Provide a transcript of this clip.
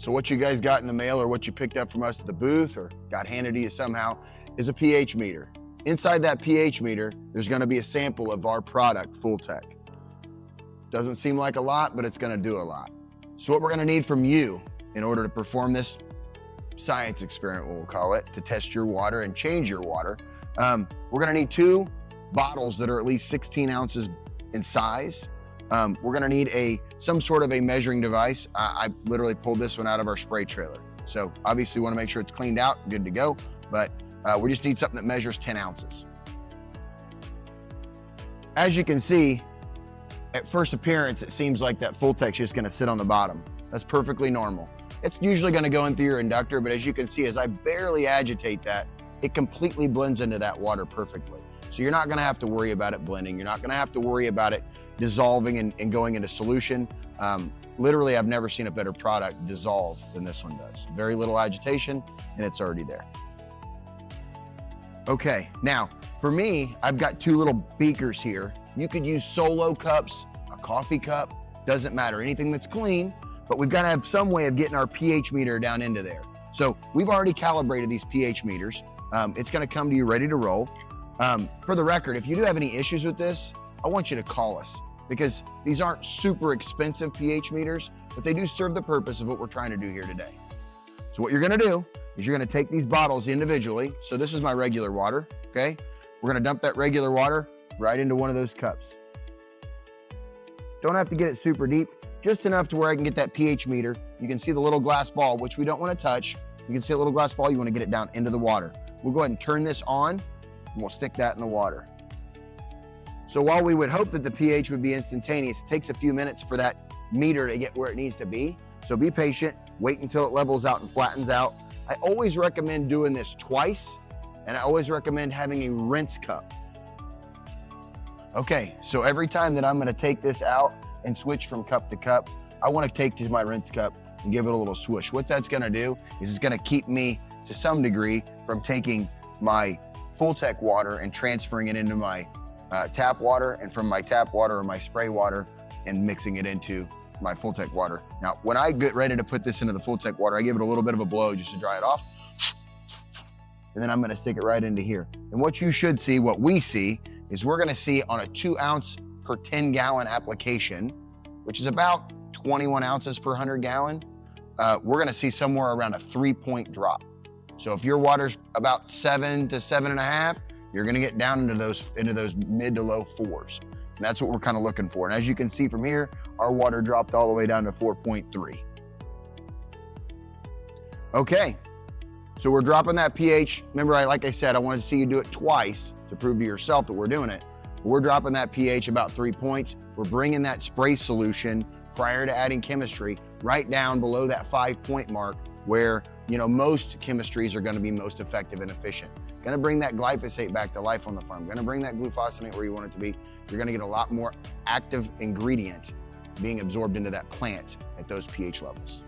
So what you guys got in the mail or what you picked up from us at the booth or got handed to you somehow is a pH meter. Inside that pH meter, there's gonna be a sample of our product, Fulltec. Doesn't seem like a lot, but it's gonna do a lot. So what we're gonna need from you in order to perform this science experiment, we'll call it, to test your water and change your water, we're gonna need 2 bottles that are at least 16 ounces in size. We're gonna need some sort of a measuring device. I literally pulled this one out of our spray trailer. So obviously wanna make sure it's cleaned out, good to go, but we just need something that measures 10 ounces. As you can see, at first appearance, it seems like that Fulltec's just gonna sit on the bottom. That's perfectly normal. It's usually gonna go in through your inductor, but as you can see, as I barely agitate that, it completely blends into that water perfectly. So you're not gonna have to worry about it blending. You're not gonna have to worry about it dissolving and going into solution. Literally, I've never seen a better product dissolve than this one does. Very little agitation, and it's already there. Okay, now, for me, I've got 2 little beakers here. You could use solo cups, a coffee cup, doesn't matter, anything that's clean, but we've gotta have some way of getting our pH meter down into there. So we've already calibrated these pH meters. It's gonna come to you ready to roll. For the record, if you do have any issues with this, I want you to call us because these aren't super expensive pH meters, but they do serve the purpose of what we're trying to do here today. So what you're gonna do is you're gonna take these bottles individually. So this is my regular water, okay? We're gonna dump that regular water right into one of those cups. Don't have to get it super deep, just enough to where I can get that pH meter. You can see the little glass ball, which we don't wanna touch. You can see a little glass ball, you wanna get it down into the water. We'll go ahead and turn this on, and we'll stick that in the water. So while we would hope that the pH would be instantaneous, it takes a few minutes for that meter to get where it needs to be. So be patient, wait until it levels out and flattens out. I always recommend doing this twice, and I always recommend having a rinse cup. Okay, so every time that I'm gonna take this out and switch from cup to cup, I wanna take to my rinse cup and give it a little swoosh. What that's gonna do is it's gonna keep me, to some degree, from taking my Fulltec water and transferring it into my tap water, and from my tap water or my spray water and mixing it into my Fulltec water. Now, when I get ready to put this into the Fulltec water, I give it a little bit of a blow just to dry it off. And then I'm gonna stick it right into here. And what you should see, what we see, is we're gonna see on a 2 ounce per 10 gallon application, which is about 21 ounces per 100 gallon, we're gonna see somewhere around a 3-point drop. So if your water's about 7 to 7.5, you're gonna get down into those mid to low 4s. And that's what we're kind of looking for. And as you can see from here, our water dropped all the way down to 4.3. Okay, so we're dropping that pH. Remember, like I said, I wanted to see you do it twice to prove to yourself that we're doing it. But we're dropping that pH about 3 points. We're bringing that spray solution prior to adding chemistry right down below that 5-point mark where most chemistries are gonna be most effective and efficient. Gonna bring that glyphosate back to life on the farm. Gonna bring that glufosinate where you want it to be. You're gonna get a lot more active ingredient being absorbed into that plant at those pH levels.